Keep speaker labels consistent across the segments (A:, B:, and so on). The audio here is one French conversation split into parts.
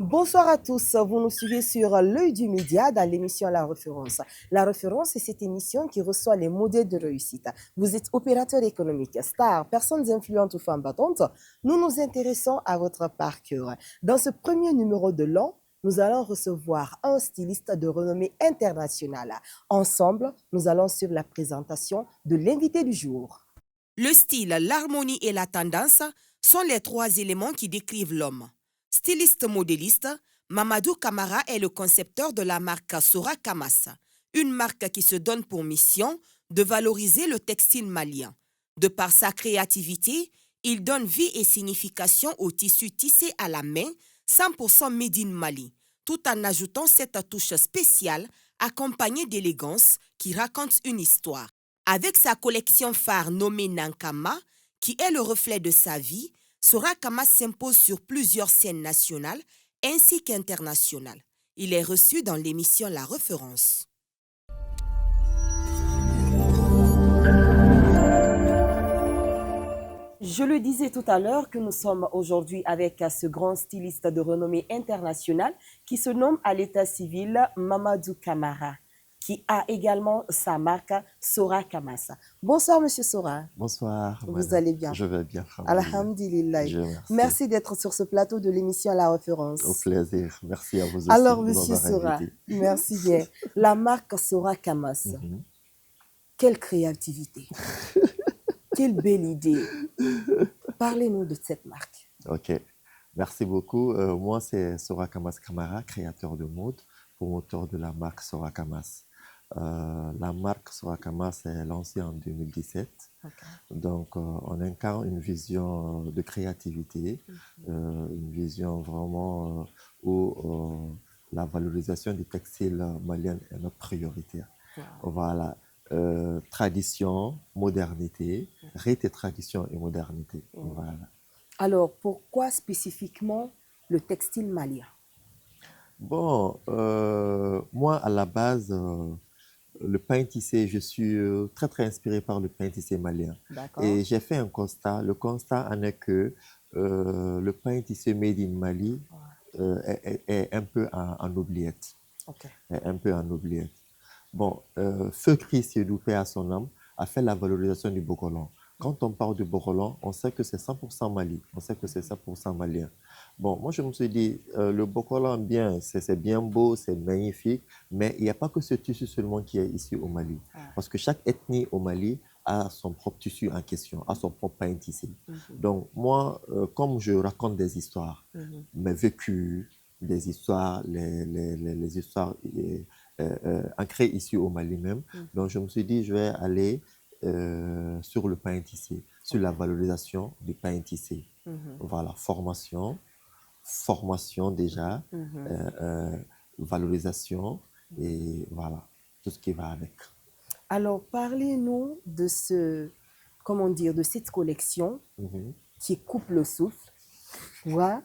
A: Bonsoir à tous, vous nous suivez sur l'œil du média dans l'émission La Référence. La Référence, c'est cette émission qui reçoit les modèles de réussite. Vous êtes opérateur économique, star, personnes influentes ou femmes battantes. Nous nous intéressons à votre parcours. Dans ce premier numéro de l'an, nous allons recevoir un styliste de renommée internationale. Ensemble, nous allons suivre la présentation de l'invité du jour. Le style, l'harmonie et la tendance sont les trois éléments qui décrivent l'homme. Styliste modéliste, Mamadou Camara est le concepteur de la marque Sora Kamas, une marque qui se donne pour mission de valoriser le textile malien. De par sa créativité, il donne vie et signification au tissu tissé à la main, 100% made in Mali, tout en ajoutant cette touche spéciale accompagnée d'élégance qui raconte une histoire. Avec sa collection phare nommée Nankama, qui est le reflet de sa vie, Sora Kamas s'impose sur plusieurs scènes nationales ainsi qu'internationales. Il est reçu dans l'émission La Référence. Je le disais tout à l'heure que nous sommes aujourd'hui avec ce grand styliste de renommée internationale qui se nomme à l'état civil Mamadou Camara, qui a également sa marque Sora Kamas. Bonsoir, Monsieur Sora.
B: Bonsoir.
A: Vous
B: madame.
A: allez bien?
B: Je vais bien.
A: Alhamdulillah.
B: Je remercie.
A: Merci d'être sur ce plateau de l'émission La Référence.
B: Au plaisir. Merci à vous aussi
A: Alors,
B: de
A: Monsieur
B: m'avoir
A: Sora,
B: invité.
A: merci bien. La marque Sora Kamas, quelle créativité, quelle belle idée. Parlez-nous de cette marque.
B: Ok. Merci beaucoup. Moi, c'est Sora Kamas Camara, créateur de mode, promoteur de la marque Sora Kamas. La marque Sora Kamas est lancée en 2017.
A: Okay.
B: Donc, on incarne une vision de créativité, une vision vraiment où la valorisation du textile malien est notre priorité.
A: Wow.
B: Voilà. Tradition, modernité, rite et tradition et modernité. Voilà.
A: Alors, pourquoi spécifiquement le textile malien?
B: Bon, moi, à la base, le pain tissé, je suis très, très inspiré par le pain tissé malien.
A: D'accord.
B: Et j'ai fait un constat. Le constat en est que le pain tissé made in Mali est un peu en oubliette.
A: Okay.
B: Est un peu en oubliette. Bon, Feu Christ, paix à son âme, a fait la valorisation du Bokolan. Quand on parle du Bokolan, on sait que c'est 100% Mali, on sait que c'est 100% malien. Bon, moi je me suis dit, le Bokolan, bien, c'est bien beau, c'est magnifique, mais il n'y a pas que ce tissu seulement qui est ici au Mali. Parce que chaque ethnie au Mali a son propre tissu en question, a son propre pain tissé. Donc moi, comme je raconte des histoires, mes vécus, des histoires, les histoires ancrées ici au Mali même. Donc, je me suis dit, je vais aller sur le pain tissé, sur la valorisation du pain tissé. Voilà, formation déjà, valorisation et voilà, tout ce qui va avec.
A: Alors, parlez-nous de de cette collection qui coupe le souffle. Ouais.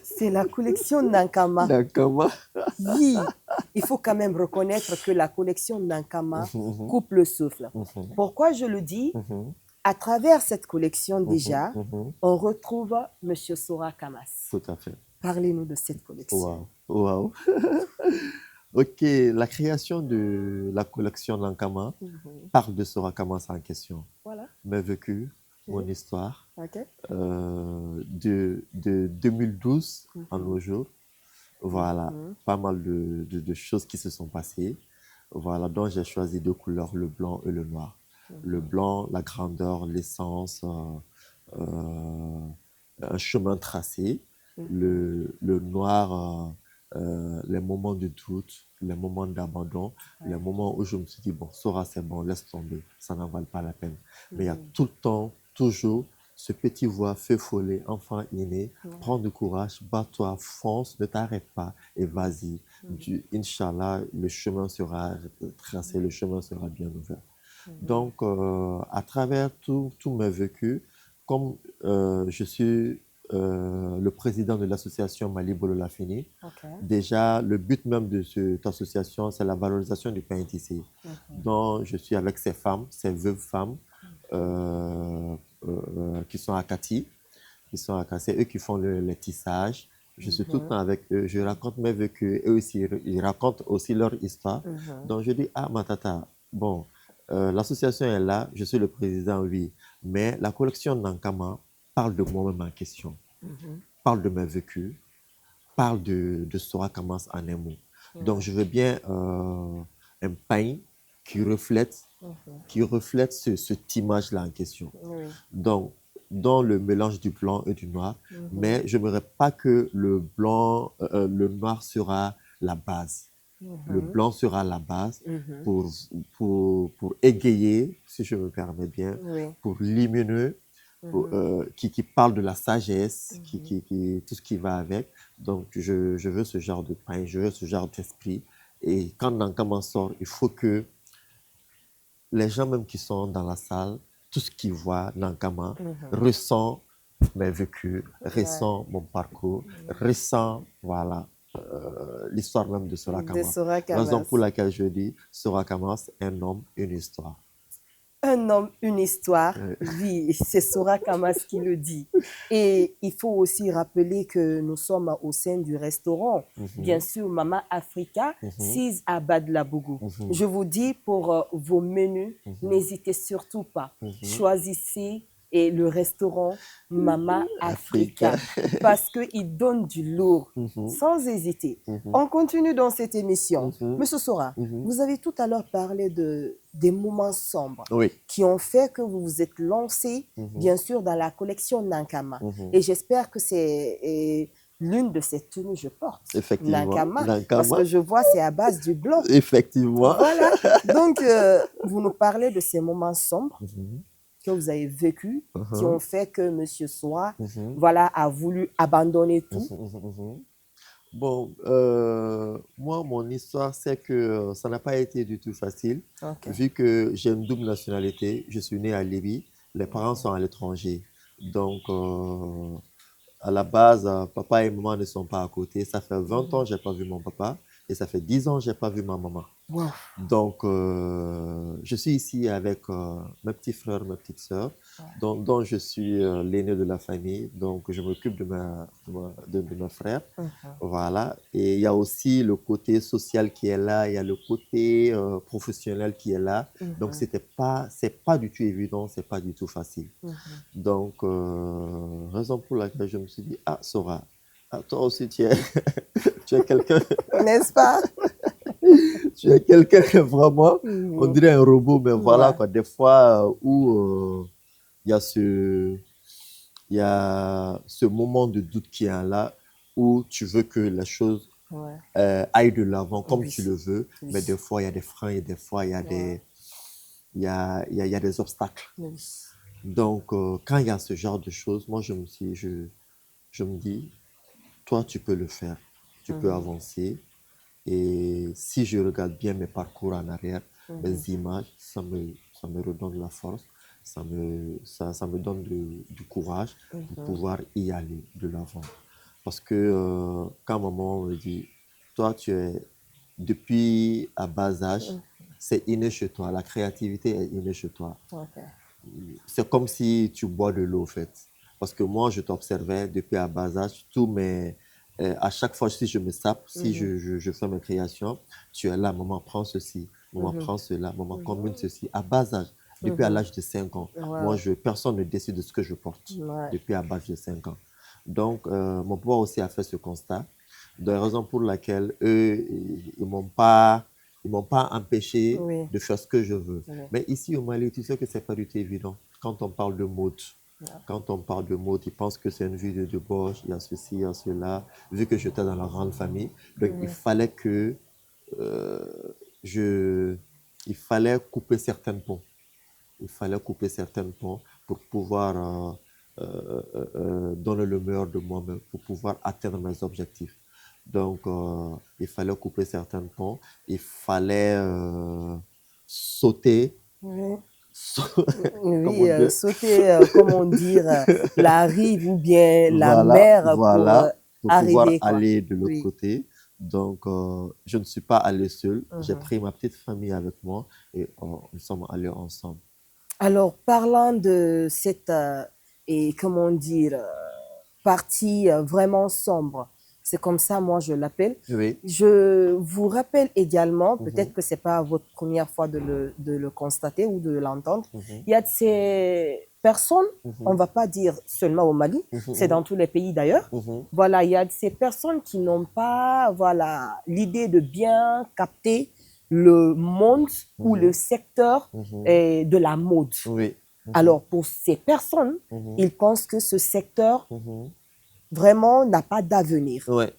A: C'est la collection Nankama.
B: Nankama.
A: Oui, il faut quand même reconnaître que la collection Nankama coupe le souffle. Pourquoi je le dis? À travers cette collection déjà, on retrouve M. Sora Kamas.
B: Tout à fait.
A: Parlez-nous de cette collection.
B: Wow. Ok, la création de la collection Nankama parle de Sora Kamas en question. Voilà. Mes vécus, mon histoire, de 2012 à nos jours. Voilà, pas mal de choses qui se sont passées. Voilà, donc j'ai choisi deux couleurs, le blanc et le noir. Le blanc, la grandeur, l'essence, un chemin tracé. Le noir, les moments de doute, les moments d'abandon, les moments où je me suis dit, bon, Sora, c'est bon, laisse tomber, ça n'en vale pas la peine. Mais il y a tout le temps, toujours, ce petit voix, feu follet, enfant inné, prends du courage, bats-toi, fonce, ne t'arrête pas et vas-y. Inch'Allah, le chemin sera tracé, le chemin sera bien ouvert. Donc, à travers tous mes vécus, comme je suis le président de l'association Mali Bolo Lafini, déjà, le but même de cette association, c'est la valorisation du pain tissé. Donc, je suis avec ces femmes, ces veuves femmes, qui sont à Kati. C'est eux qui font les tissages, Je suis tout le temps avec eux, je raconte mes vécus, eux aussi, ils racontent aussi leur histoire. Donc je dis, ah Matata, bon, l'association est là, je suis le président, oui, mais la collection Nankama parle de moi-même en question, parle de mes vécus, parle de Sora Kamas en un mot. Donc je veux bien un pain qui reflète cette image-là en question. Donc, dans le mélange du blanc et du noir, mais je n'aimerais pas que le noir sera la base. Le blanc sera la base pour égayer, si je me permets bien, pour lumineux, qui parle de la sagesse, tout ce qui va avec. Donc, je veux ce genre de pain, je veux ce genre d'esprit. Et quand Nankama sort, il faut que les gens même qui sont dans la salle, tout ce qu'ils voient, Nankama, ressent mes vécus, ressent mon parcours, ressent, voilà, l'histoire même de Sora Kamas. Raison pour laquelle je dis Sora Kamas, un homme, une histoire.
A: Un homme, une histoire, oui, c'est Sora Kamas qui le dit. Et il faut aussi rappeler que nous sommes au sein du restaurant, bien sûr, Mama Africa, 6 à Badlabougou. Je vous dis, pour vos menus, n'hésitez surtout pas. Choisissez le restaurant Mama Africa parce qu'il donne du lourd, sans hésiter. On continue dans cette émission. Monsieur Sora, vous avez tout à l'heure parlé des moments sombres qui ont fait que vous vous êtes lancé, bien sûr, dans la collection Nankama. Et j'espère que c'est l'une de ces tenues que je porte.
B: Effectivement.
A: Nankama, parce que je vois, c'est à base du blanc.
B: Effectivement.
A: Voilà. Donc, vous nous parlez de ces moments sombres que vous avez vécu, qui ont fait que Monsieur Sora, voilà, a voulu abandonner tout.
B: Bon, moi, mon histoire, c'est que ça n'a pas été du tout facile, vu que j'ai une double nationalité. Je suis né à Libye, les parents sont à l'étranger. Donc, à la base, papa et maman ne sont pas à côté. Ça fait 20 ans que je n'ai pas vu mon papa et ça fait 10 ans que je n'ai pas vu ma maman.
A: Wow.
B: Donc, je suis ici avec mes petits frères, mes petites sœurs, dont je suis l'aîné de la famille. Donc, je m'occupe de mes frères. Voilà. Et il y a aussi le côté social qui est là, il y a le côté professionnel qui est là. Donc, c'est pas du tout évident, c'est pas du tout facile. Donc, raison pour laquelle je me suis dit, ah, Sora, toi aussi, tu es quelqu'un.
A: N'est-ce pas?
B: Tu es quelqu'un que vraiment, on dirait un robot, mais voilà, quoi, des fois où il y a ce moment de doute qui est là, où tu veux que les choses aillent de l'avant comme tu le veux, mais des fois, il y a des freins et des fois, il y a des obstacles. Donc, quand il y a ce genre de choses, moi, je me dis, toi, tu peux le faire, tu peux avancer. Et si je regarde bien mes parcours en arrière, les images, ça me redonne la force, ça me donne du courage pour pouvoir y aller de l'avant. Parce que quand maman me dit, toi, depuis à bas âge, c'est inné chez toi, la créativité est innée chez toi. C'est comme si tu bois de l'eau, en fait. Parce que moi, je t'observais depuis à bas âge, à chaque fois, si je me sape, si je fais mes créations, tu es là, maman, prends ceci, maman, prends cela, maman, combine ceci, à bas âge, depuis à l'âge de 5 ans. Moi, personne ne décide de ce que je porte depuis à l'âge de 5 ans. Donc, mon papa aussi a fait ce constat, de la raison pour laquelle eux, ils m'ont pas empêché de faire ce que je veux. Mais ici au Mali, tu sais que c'est pas du tout évident. Quand on parle de mode, ils pensent que c'est une vie de débauche, il y a ceci, il y a cela. Vu que j'étais dans la grande famille, donc il fallait il fallait couper certains ponts. Il fallait couper certains ponts pour pouvoir donner le meilleur de moi-même, pour pouvoir atteindre mes objectifs. Donc, il fallait couper certains ponts, il fallait sauter.
A: Sauter, comment dire, la rive ou bien la mer pour
B: pouvoir aller de l'autre côté. Donc, je ne suis pas allé seul. J'ai pris ma petite famille avec moi et nous sommes allés ensemble.
A: Alors, parlant de cette, comment dire, partie vraiment sombre, C'est comme ça, moi, je l'appelle.
B: Oui.
A: Je vous rappelle également, peut-être que ce n'est pas votre première fois de le constater ou de l'entendre, il y a de ces personnes, on ne va pas dire seulement au Mali, c'est dans tous les pays d'ailleurs. Voilà, il y a de ces personnes qui n'ont pas voilà, l'idée de bien capter le monde ou le secteur de la mode.
B: Oui.
A: Alors, pour ces personnes, ils pensent que ce secteur vraiment n'a pas d'avenir.
B: Ouais.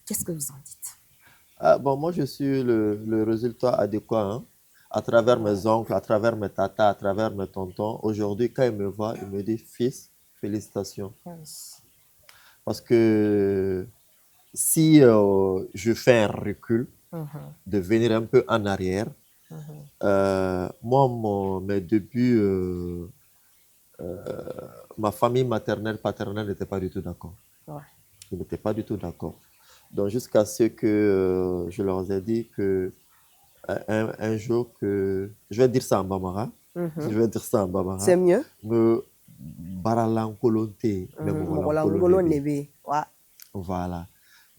A: Qu'est-ce que vous en dites?
B: Bon, moi, je suis le résultat adéquat, hein. À travers mes oncles, à travers mes tatas, à travers mes tontons. Aujourd'hui, quand ils me voient, ils me disent, fils, félicitations. Parce que si je fais un recul, de venir un peu en arrière, moi, mes débuts, ma famille maternelle, paternelle n'était pas du tout d'accord.
A: Ouais.
B: Ils n'étaient pas du tout d'accord. Donc, jusqu'à ce que je leur ai dit que un jour que... Je vais dire ça en Bambara. Je vais dire ça en Bambara.
A: C'est mieux.
B: Me baralan kolonté,
A: Ouais.
B: Voilà.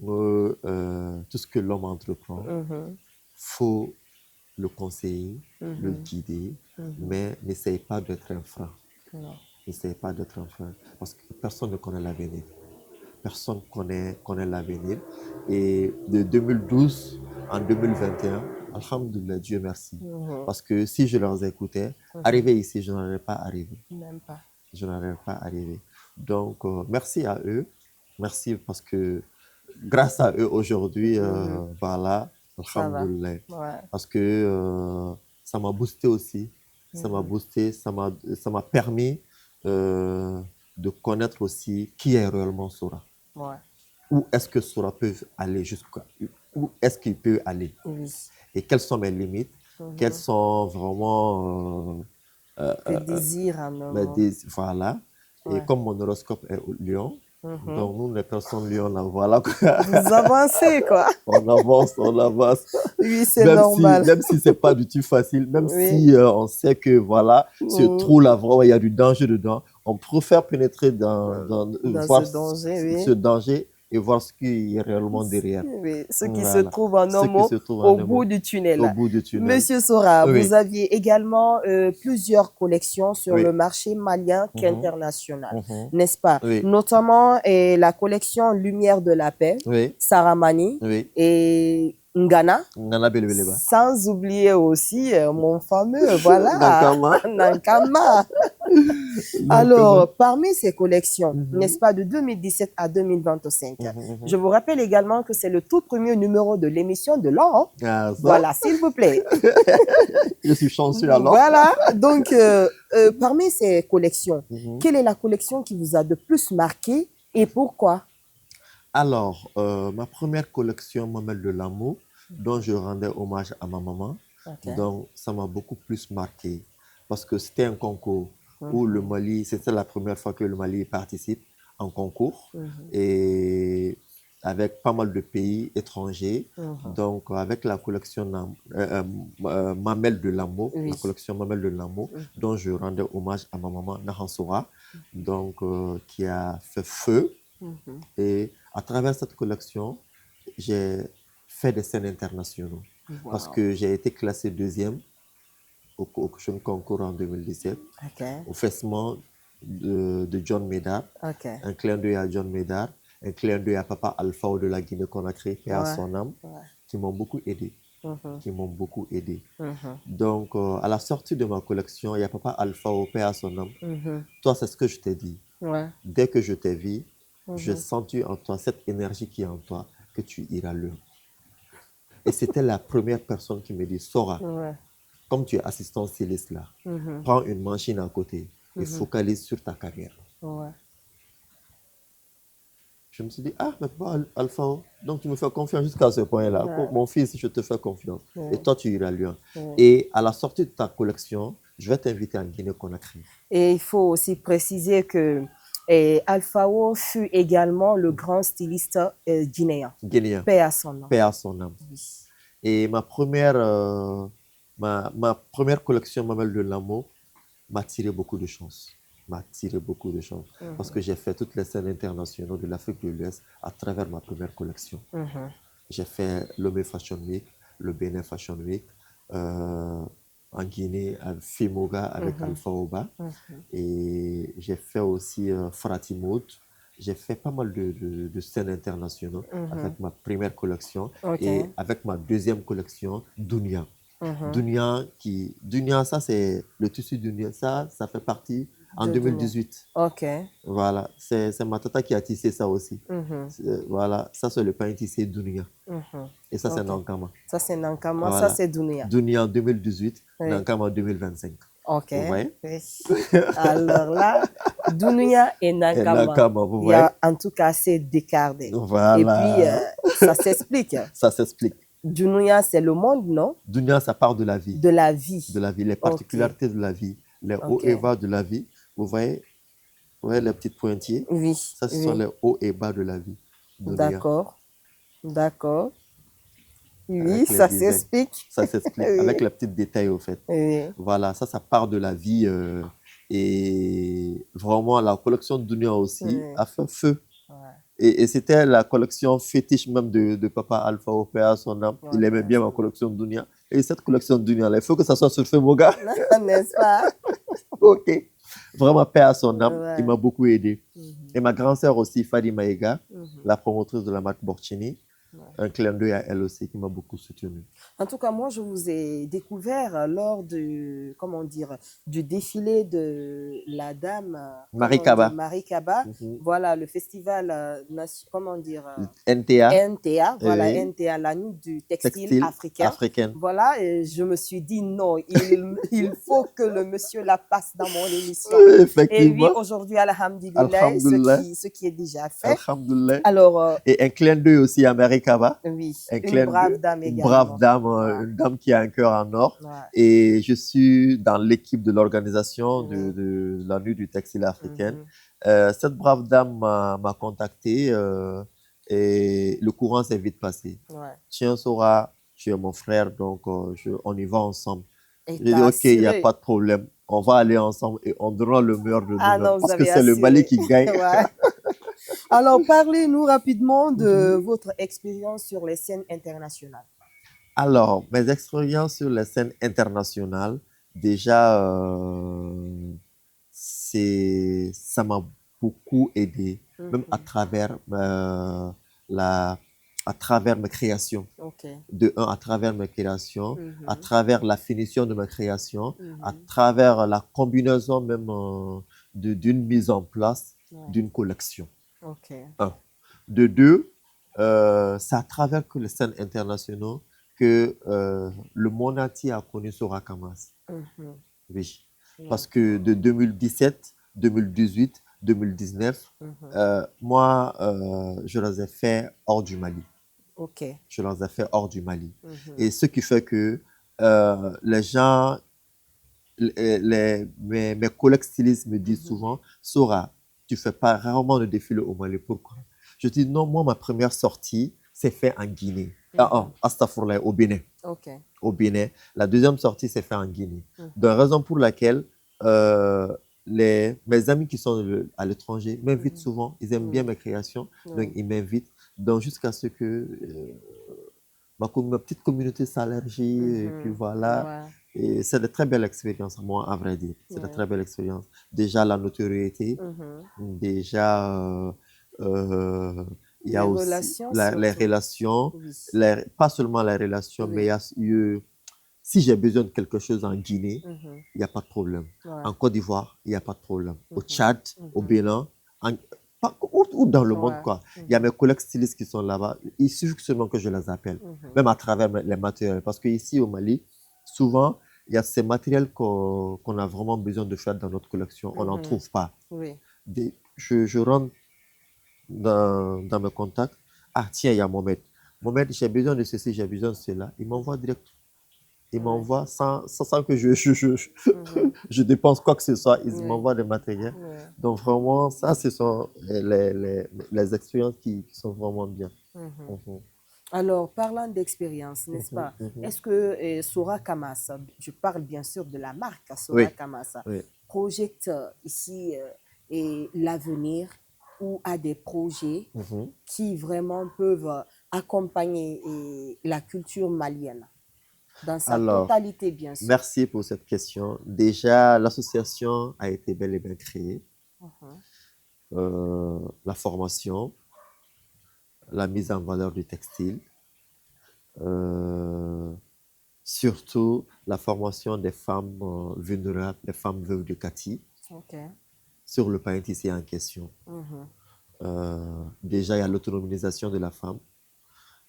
B: Tout ce que l'homme entreprend, faut le conseiller, le guider, mais n'essaye pas d'être un frein. N'essaye pas d'être un frein. Parce que personne ne connaît l'avenir. Personne ne connaît l'avenir. Et de 2012 en 2021, alhamdoulilah, Dieu merci. Parce que si je leur écoutais, arriver ici, je n'aurais pas arrivé.
A: Même pas.
B: Je n'aurais pas arrivé. Donc, merci à eux. Merci parce que grâce à eux aujourd'hui, voilà, alhamdoulilah.
A: Ouais.
B: Parce que ça m'a boosté aussi. Ça m'a boosté, ça m'a permis de connaître aussi qui est réellement Sora.
A: Ouais.
B: Où est-ce que Sora peut aller jusqu'à... Où est-ce qu'il peut aller?
A: Oui.
B: Et quelles sont mes limites? Quels sont vraiment...
A: tes désirs en homme.
B: Voilà.
A: Ouais.
B: Et comme mon horoscope est au Lion, donc nous, les personnes Lion, là, voilà.
A: Vous avancez, quoi.
B: On avance, on avance.
A: Oui, c'est normal.
B: Même si ce n'est pas du tout facile, même si on sait que, voilà, ce trou-là, vraiment, il y a du danger dedans, on préfère pénétrer dans voir ce danger et voir ce qui est réellement derrière.
A: Oui, ce qui se trouve en homme au bout du tunnel.
B: Au bout du tunnel.
A: Monsieur Sora, vous aviez également plusieurs collections sur le marché malien qu'international, n'est-ce pas? Notamment la collection Lumière de la Paix, Saramani et Ngana, sans oublier aussi mon fameux, voilà, Nankama. Alors, parmi ces collections, n'est-ce pas, de 2017 à 2025, je vous rappelle également que c'est le tout premier numéro de l'émission de l'an. Voilà, s'il vous plaît.
B: Je suis chanceux alors.
A: Voilà, donc, parmi ces collections, quelle est la collection qui vous a de plus marqué et pourquoi?
B: Alors, ma première collection, Mamelle de l'amour, dont je rendais hommage à ma maman, donc ça m'a beaucoup plus marqué parce que c'était un concours où le Mali, c'était la première fois que le Mali participe en concours et avec pas mal de pays étrangers. Donc, avec la collection Mamelle de l'amour, la collection Mamelle de l'amour, dont je rendais hommage à ma maman Nahansora, donc qui a fait feu. Et à travers cette collection, j'ai fait des scènes internationaux parce que j'ai été classé deuxième au jeune concours en 2017, au festiment de John Médard. Un clin d'œil à John Médard, un clin d'œil à Papa Alpha de la Guinée-Conakry et à son âme, qui m'ont beaucoup aidé. Donc, à la sortie de ma collection, il y a Papa Alpha au Père à son âme. Toi, c'est ce que je t'ai dit. Dès que je t'ai vu, j'ai senti en toi cette énergie qui est en toi, que tu iras loin. Et c'était la première personne qui me dit, Sora, comme tu es assistant styliste là, prends une machine à côté et focalise sur ta carrière. Je me suis dit, ah, mais pas Alpha, donc tu me fais confiance jusqu'à ce point-là. Mon fils, je te fais confiance. Et toi, tu iras loin. Et à la sortie de ta collection, je vais t'inviter en Guinée-Conakry.
A: Et il faut aussi préciser que Alphao fut également le grand styliste guinéen. Paix à son âme.
B: Paix à son âme. Et ma première collection Mamelle de l'amour m'a tiré beaucoup de chance. m'a attiré beaucoup de choses. Parce que j'ai fait toutes les scènes internationales de l'Afrique de l'Ouest à travers ma première collection. J'ai fait Lomé Fashion Week, le Bénin Fashion Week, en Guinée, à Fimoga avec Alpha Oba. Et j'ai fait aussi Frati Mode. J'ai fait pas mal de scènes internationales avec ma première collection et avec ma deuxième collection, Dunia. Dunia, ça c'est le tissu Dunia, ça fait partie en 2018.
A: Ok.
B: Voilà, c'est ma tata qui a tissé ça aussi. Voilà, ça c'est le pain tissé Dunia. Et ça c'est Nankama.
A: Ça c'est Nankama,
B: Voilà.
A: ça c'est Dunia.
B: Dunia en 2018,
A: Oui.
B: Nankama en 2025.
A: Ok.
B: Vous voyez?
A: Oui. Alors là, Dunia et Nankama,
B: Nankama, vous
A: il y a
B: voyez?
A: en tout cas assez d'écart.
B: Voilà.
A: Et puis, ça s'explique.
B: Ça s'explique.
A: Dunia, c'est le monde, non?
B: Dunia, ça part de la vie.
A: De la vie.
B: De la vie, les particularités de la vie, les hauts et bas de la vie. Vous voyez les petits pointillés?
A: Oui.
B: Ça, ce sont les hauts et bas de la vie.
A: D'accord. D'accord. Oui, ça s'explique.
B: Ça s'explique avec les petits détails au fait.
A: Oui.
B: Voilà, ça part de la vie. Et vraiment, la collection de Dunia aussi a fait feu. Et c'était la collection fétiche même de Papa Alpha Opéa, son âme. Il aimait bien ma collection de Dunia. Et cette collection de Dunia, il faut que ça soit sur Femoga.
A: N'est-ce pas?
B: Ok. Vraiment, paix à son âme. Il m'a beaucoup aidé. Et ma grand-sœur aussi, Fadi Maïga, la promotrice de la marque Borchini. Un clin d'œil à elle aussi qui m'a beaucoup soutenu.
A: En tout cas, moi, je vous ai découvert lors du défilé de la dame
B: Marie Kaba.
A: Marie Kaba. Voilà, le festival,
B: NTA.
A: NTA, voilà, NTA, la nuit du textile africain. Voilà, et je me suis dit non, il faut que le monsieur la passe dans mon émission.
B: Effectivement.
A: Et oui, aujourd'hui, alhamdoulilah, ce qui est déjà fait.
B: Alhamdoulilah.
A: Alors,
B: et un clin d'œil aussi à Marie Kaba.
A: Oui, une brave dame également.
B: Une brave dame, une dame qui a un cœur en or. Et je suis dans l'équipe de l'organisation de la nuit du textile africain. Cette brave dame m'a contacté et le courant s'est vite passé. Tiens, Sora, tu es mon frère, donc on y va ensemble. J'ai dit, ok, il n'y a pas de problème. On va aller ensemble et on donnera le meilleur de nous-mêmes. Parce que c'est le Mali qui gagne.
A: Alors, parlez-nous rapidement de votre expérience sur les scènes internationales.
B: Alors, mes expériences sur les scènes internationales, déjà, ça m'a beaucoup aidé, même à travers mes créations. De un, à travers mes créations, à travers la finition de mes créations, à travers la combinaison même d'une mise en place d'une collection. Un. De deux, c'est à travers les scènes internationales que le monde entier a connu Sora Kamas. Oui. Parce que de 2017, 2018, 2019, moi, je les ai fait hors du Mali. Je les ai fait hors du Mali. Et ce qui fait que les gens, mes collègues stylistes me disent souvent, Sora, tu ne fais pas rarement de défilé au Mali. Pourquoi? Je dis non, moi, ma première sortie, c'est fait en Guinée. Astaghfirullah, au Bénin. Au Bénin. La deuxième sortie, c'est fait en Guinée. Donc, raison pour laquelle mes amis qui sont à l'étranger m'invitent souvent. Ils aiment bien mes créations. Donc, ils m'invitent. Donc, jusqu'à ce que ma petite communauté s'allergie. Et puis voilà. Et c'est de très belles expériences, moi, à vrai dire. C'est de très belles expériences. Déjà, la notoriété. Déjà, il y a aussi les relations. Pas seulement les relations, mais il y a si j'ai besoin de quelque chose en Guinée, il n'y a pas de problème. En Côte d'Ivoire, il n'y a pas de problème. Au Tchad, au Bénin, ou dans le monde, quoi. Il y a mes collègues stylistes qui sont là-bas. Il suffit seulement que je les appelle, même à travers les matériels. Parce qu'ici, au Mali, souvent, il y a ces matériels qu'on a vraiment besoin de faire dans notre collection. On n'en trouve pas. Je rentre dans mes contacts. Ah, tiens, il y a Mohamed. Mohamed, j'ai besoin de ceci, j'ai besoin de cela. Il m'envoie direct. Il m'envoie sans que je dépense quoi que ce soit. Il m'envoie des matériels. Donc, vraiment, ça, ce sont les expériences qui sont vraiment bien.
A: Alors, parlant d'expérience, n'est-ce pas? Est-ce que Sora Kamas, je parle bien sûr de la marque Sora Kamas, projette ici et l'avenir ou a des projets qui vraiment peuvent accompagner la culture malienne dans sa
B: Alors,
A: totalité, bien sûr.
B: merci pour cette question. Déjà, l'association a été bel et bien créée. La formation, la mise en valeur du textile, surtout la formation des femmes vulnérables, des femmes veuves de Kati, sur le pain tissé en question. Déjà, il y a l'autonomisation de la femme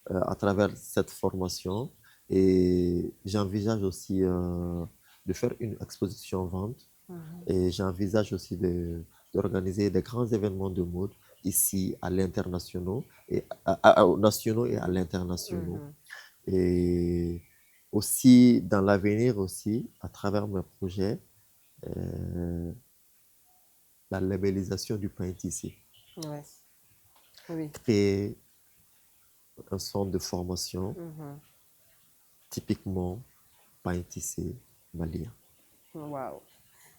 B: à travers cette formation et j'envisage aussi de faire une exposition vente et j'envisage aussi d'organiser des grands événements de mode ici à l'international et aux nationaux et à l'international. Et aussi dans l'avenir aussi, à travers mes projets, la labellisation du pain tissé.
A: Oui.
B: Créer un centre de formation typiquement pain tissé malien.
A: Wow.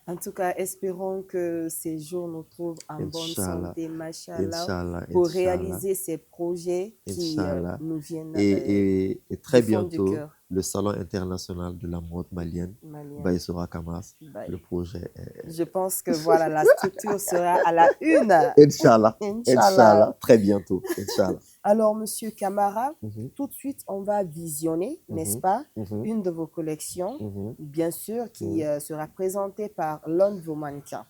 A: En tout cas, espérons que ces jours nous trouvent en bonne
B: Inch'Allah.
A: santé, machallah,
B: Inch'Allah,
A: pour
B: Inch'Allah.
A: réaliser ces projets qui
B: Inch'Allah.
A: nous viennent
B: Et très
A: du fond du
B: bientôt,
A: cœur.
B: le Salon international de la mode malienne, Baïsora Kamas,
A: Bye.
B: le projet est...
A: Je pense que voilà, la structure sera à la une.
B: Inch'Allah.
A: Inch'Allah.
B: Inch'Allah. Très bientôt. Inch'Allah.
A: Alors, Monsieur Camara, tout de suite, on va visionner, n'est-ce pas, une de vos collections, bien sûr, qui sera présentée par l'un de vos mannequins.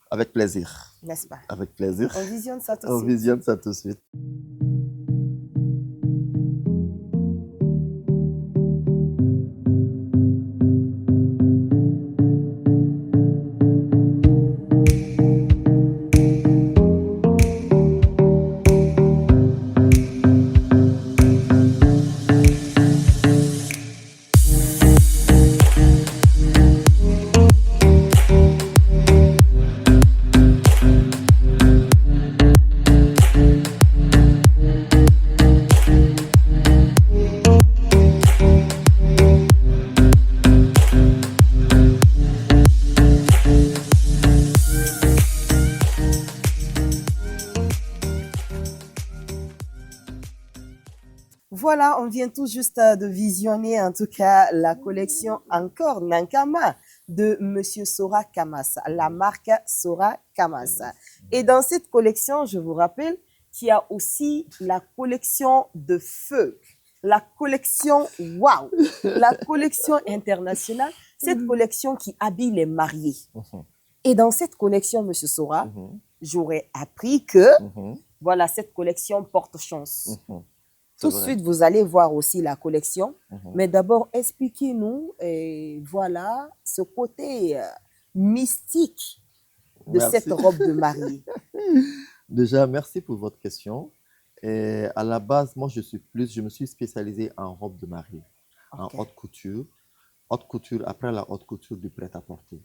B: Avec plaisir.
A: N'est-ce pas?
B: Avec plaisir.
A: On visionne ça tout de
B: On
A: suite.
B: visionne ça tout de suite.
A: Voilà, on vient tout juste de visionner en tout cas la collection encore Nankama de Monsieur Sora Kamas, la marque Sora Kamas. Et dans cette collection, je vous rappelle qu'il y a aussi la collection de feu, la collection waouh, la collection internationale, cette collection qui habille les mariés. Et dans cette collection, Monsieur Sora, j'aurais appris que voilà, cette collection porte chance. Tout de suite, vous allez voir aussi la collection. Mais d'abord, expliquez-nous voilà, ce côté mystique de cette robe de mariée.
B: Déjà, merci pour votre question. Et à la base, moi, je me suis spécialisé en robe de mariée, en haute couture. Haute couture, après la haute couture du prêt-à-porter.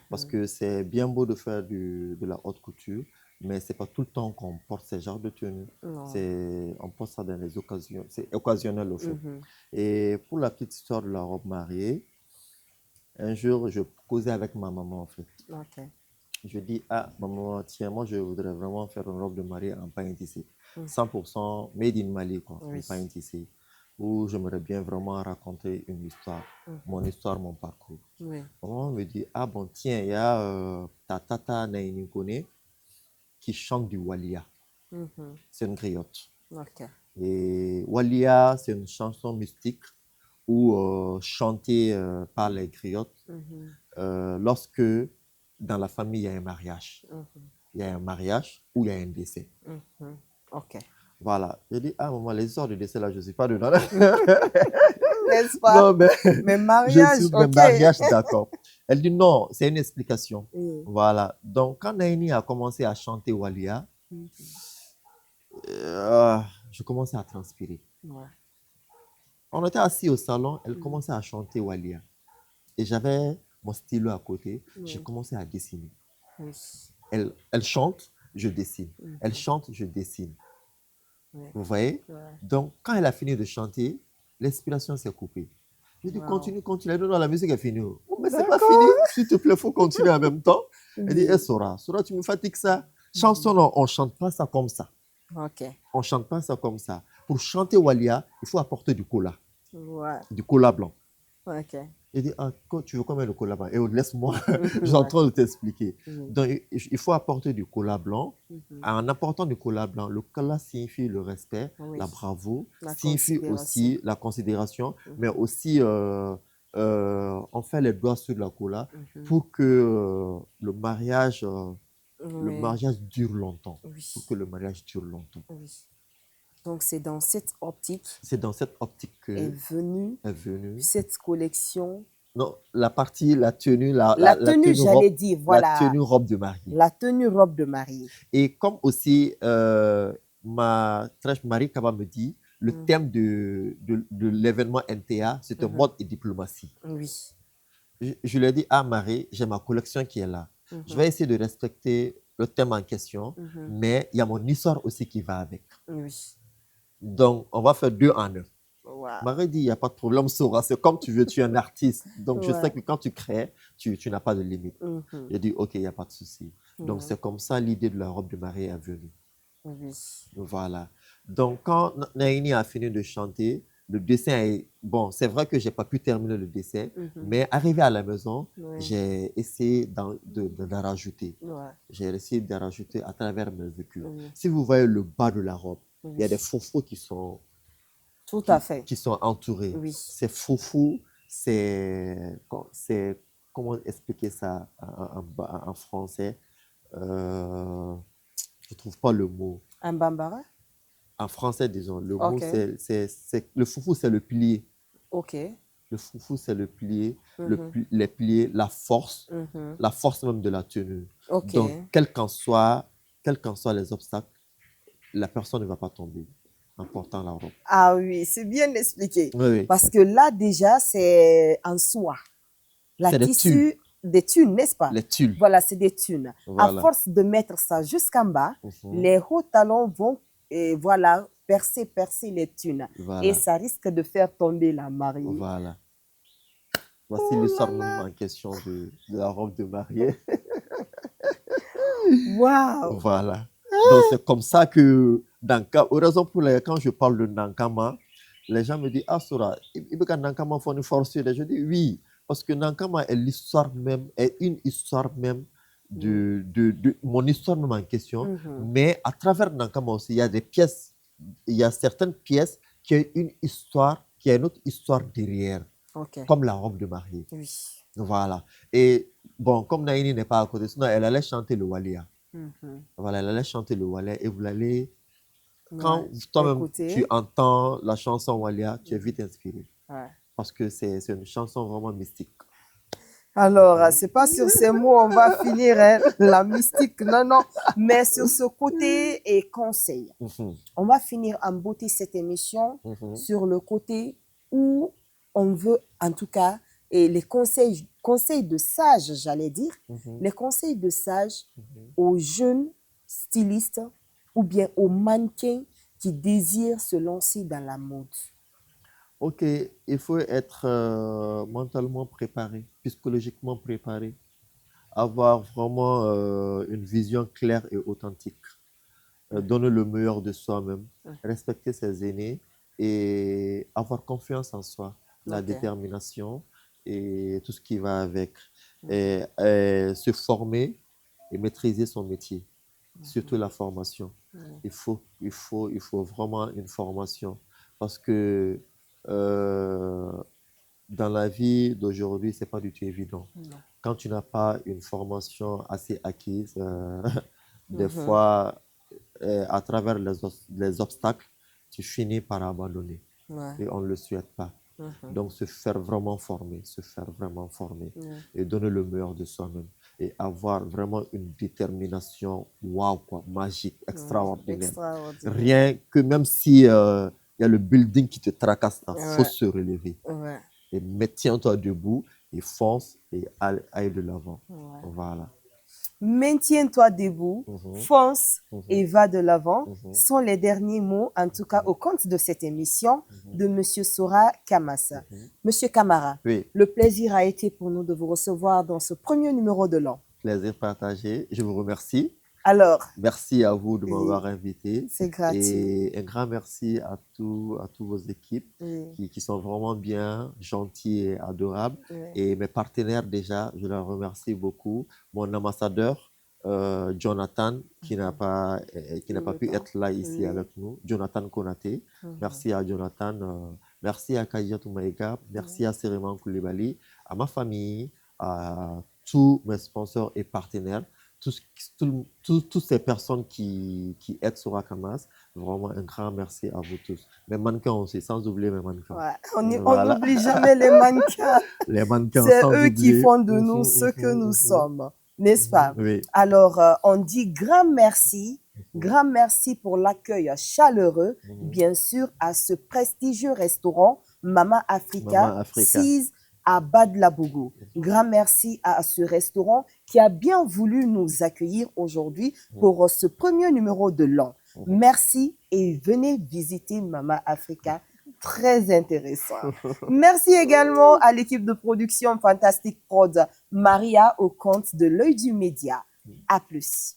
B: Parce que c'est bien beau de faire de la haute couture, mais ce n'est pas tout le temps qu'on porte ce genre de tenue. On porte ça dans les occasions, c'est occasionnel au fait. Et pour la petite histoire de la robe mariée, un jour, je causais avec ma maman en fait. Je dis, ah maman, tiens, moi je voudrais vraiment faire une robe de mariée en pain tissé. 100% made in Mali, quoi, en pain tissé. Où j'aimerais bien vraiment raconter une histoire, mon histoire, mon parcours. Maman me dit, ah bon, tiens, il y a ta tata Naini Kone qui chante du Walia. C'est une griotte. Et Walia, c'est une chanson mystique ou chantée par les griottes lorsque dans la famille, il y a un mariage. Il y a un mariage ou il y a un décès. Voilà. Je dis, ah maman, les histoires de décès là, je ne suis pas dedans.
A: N'est-ce pas?
B: Non,
A: mais mariage,
B: je suis mariage, d'accord. Elle dit non, c'est une explication. Voilà. Donc, quand Naini a commencé à chanter Walia, je commençais à transpirer. On était assis au salon, elle commençait à chanter Walia. Et j'avais mon stylo à côté, je commençais à dessiner. Elle chante, je dessine. Elle chante, je dessine. Vous voyez? Donc, quand elle a fini de chanter, l'inspiration s'est coupée. Je dis,
A: Wow.
B: continue, continue. Elle dit, non, la musique est finie. Oh, mais c'est pas
A: D'accord.
B: fini. S'il te plaît, il faut continuer en même temps. Elle dit,
A: Oui.
B: eh, Sora, tu me fatigues ça. Chanson, non, on ne chante pas ça comme ça.
A: Ok.
B: On ne chante pas ça comme ça. Pour chanter Walia, il faut apporter du cola
A: Ouais.
B: blanc.
A: Ok.
B: Il dit, ah, tu veux combien de cola blanc? Et laisse-moi, je suis en
A: Ouais.
B: train de t'expliquer.
A: Mhm.
B: Donc, il faut apporter du cola blanc.
A: Mhm.
B: En apportant du cola blanc, le cola signifie le respect,
A: Oui.
B: la bravo,
A: La
B: signifie
A: considération.
B: aussi la considération,
A: Mhm.
B: mais aussi on fait les doigts sur la cola
A: Mhm.
B: pour que le mariage
A: Oui.
B: dure longtemps.
A: Oui.
B: Pour que le mariage dure longtemps.
A: Oui. Donc, c'est dans cette optique
B: C'est dans cette optique que
A: est venue
B: est venue.
A: cette collection.
B: Non, la partie, la tenue,
A: La tenue, j'allais dire,
B: la
A: voilà,
B: tenue robe de mariée.
A: la tenue robe de mariée.
B: Et comme aussi ma trèche Marie Kaba me dit, le
A: Mhm.
B: thème de l'événement NTA, c'était
A: Mhm.
B: mode et diplomatie.
A: Oui.
B: Je lui ai dit, ah Marie, j'ai ma collection qui est là.
A: Mhm.
B: Je vais essayer de respecter le thème en question,
A: Mhm.
B: mais il y a mon histoire aussi qui va avec.
A: Oui.
B: Donc, on va faire 2 en 1.
A: Wow.
B: Marie dit, il n'y a pas de problème, Sora, c'est comme tu veux, tu es un artiste. Donc, je
A: Ouais.
B: sais que quand tu crées, tu n'as pas de limite.
A: Mhm.
B: J'ai dit, OK, il n'y a pas de souci. Donc,
A: Ouais.
B: c'est comme ça l'idée de la robe de mariée est venue.
A: Oui.
B: Voilà. Donc, quand Naini a fini de chanter, le dessin est... Bon, c'est vrai que je n'ai pas pu terminer le dessin,
A: Mhm.
B: mais arrivé à la maison,
A: Ouais.
B: j'ai essayé d'en rajouter.
A: Ouais.
B: J'ai essayé d'en rajouter à travers mes vécus.
A: Oui.
B: Si vous voyez le bas de la robe, il y a
A: Oui.
B: des foufous qui sont
A: Tout à fait.
B: qui sont entourés.
A: Oui.
B: Ces foufous, comment expliquer ça en français? Je ne trouve pas le mot.
A: Un bambara?
B: En français, disons, le mot,
A: Ok.
B: le foufou, c'est le pilier.
A: Ok.
B: Le foufou, c'est le pilier,
A: Mhm.
B: les piliers, la force
A: Mhm.
B: même de la tenue.
A: Ok.
B: Donc, quels qu'en soient les obstacles, la personne ne va pas tomber en portant la robe.
A: Ah oui, c'est bien expliqué.
B: Oui, oui.
A: Parce que là, déjà, c'est en soi. La
B: C'est des
A: tissu, des thunes, n'est-ce pas?
B: Les tulles.
A: Voilà, c'est des thunes.
B: Voilà.
A: À force de mettre ça jusqu'en bas,
B: Mhm.
A: les hauts talons vont, voilà, percer les thunes.
B: Voilà.
A: Et ça risque de faire tomber la mariée.
B: Voilà. Voici l'histoire même en question de la robe de mariée.
A: Waouh!
B: Voilà. Donc, c'est comme ça que, raison pour laquelle, quand je parle de Nankama, les gens me disent, ah, Sora, il y a Nankama, faut une force. Je dis, oui, parce que Nankama est l'histoire même, est une histoire même de mon histoire même en question.
A: Mhm.
B: Mais à travers Nankama aussi, il y a des pièces, il y a certaines pièces qui ont une histoire, qui a une autre histoire derrière,
A: Ok.
B: comme la robe de mariée.
A: Oui.
B: Voilà. Et bon, comme Naïni n'est pas à côté, sinon elle allait chanter le Walia.
A: Mhm.
B: Voilà, elle allait chanter le Walia et vous allez, quand
A: Ouais.
B: toi-même
A: Écoutez.
B: tu entends la chanson Walia, tu es vite inspiré.
A: Ouais.
B: Parce que c'est une chanson vraiment mystique.
A: Alors, c'est pas sur ces mots on va finir hein, la mystique, non, non, mais sur ce côté et conseil.
B: Mhm,
A: On va finir en beauté cette émission
B: mhm,
A: sur le côté où on veut, en tout cas, et les conseils de sage, j'allais dire,
B: mhm,
A: les conseils de sage
B: mhm.
A: aux jeunes stylistes ou bien aux mannequins qui désirent se lancer dans la mode.
B: Ok, il faut être mentalement préparé, psychologiquement préparé, avoir vraiment une vision claire et authentique. Donner le meilleur de soi-même, respecter ses aînés et avoir confiance en soi, la
A: Ok.
B: détermination et tout ce qui va avec. Et se former et maîtriser son métier, surtout la formation. Il faut vraiment une formation parce que euh, dans la vie d'aujourd'hui, c'est pas du tout évident.
A: Non.
B: Quand tu n'as pas une formation assez acquise, des
A: Mhm.
B: fois, à travers les obstacles, tu finis par abandonner.
A: Ouais.
B: Et on ne le souhaite pas.
A: Mhm.
B: Donc, se faire vraiment former
A: Ouais.
B: et donner le meilleur de soi-même et avoir vraiment une détermination, waouh, quoi, magique, extraordinaire.
A: Extraordinaire.
B: Rien que même si il y a le building qui te tracasse, il faut
A: Ouais.
B: se relever.
A: Ouais.
B: Et tiens-toi debout et fonce et aille de l'avant.
A: Ouais.
B: Voilà.
A: maintiens-toi debout, fonce et va de l'avant, sont les derniers mots, en tout cas au compte de cette émission, de M. Sora Kamasa. Monsieur Kamara,
B: Oui,
A: le plaisir a été pour nous de vous recevoir dans ce premier numéro de l'an.
B: plaisir partagé. Je vous remercie.
A: Alors,
B: Merci à vous de
A: Oui.
B: m'avoir invité.
A: c'est gratuit.
B: Et un grand merci à tous vos équipes
A: Oui,
B: qui sont vraiment bien, gentils et adorables.
A: oui.
B: Et mes partenaires déjà, je leur remercie beaucoup. Mon ambassadeur, Jonathan, qui n'a pas pu être là ici
A: Oui.
B: avec nous. Jonathan Konaté. Merci à Jonathan. Merci à Kajia Toumaïga. Merci à Seriman Koulibaly, à ma famille, à tous mes sponsors et partenaires. Toutes ces personnes qui aident Sora Kamas, vraiment un grand merci à vous tous. Mes mannequins aussi, sans oublier mes mannequins.
A: Ouais, on
B: Voilà.
A: n'oublie jamais les mannequins.
B: Les mannequins,
A: C'est
B: sans
A: eux qui
B: oublier.
A: font de nous ce que nous sommes, n'est-ce pas?
B: Oui.
A: Alors, on dit grand merci pour l'accueil chaleureux, bien sûr, à ce prestigieux restaurant Mama Africa,
B: Mama Africa.
A: 6 à Bad-Labougou. Grand merci à ce restaurant qui a bien voulu nous accueillir aujourd'hui pour ce premier numéro de l'an. Merci et venez visiter Mama Africa. Très intéressant. Merci également à l'équipe de production Fantastic Prod, Maria au compte de l'œil du média. À plus.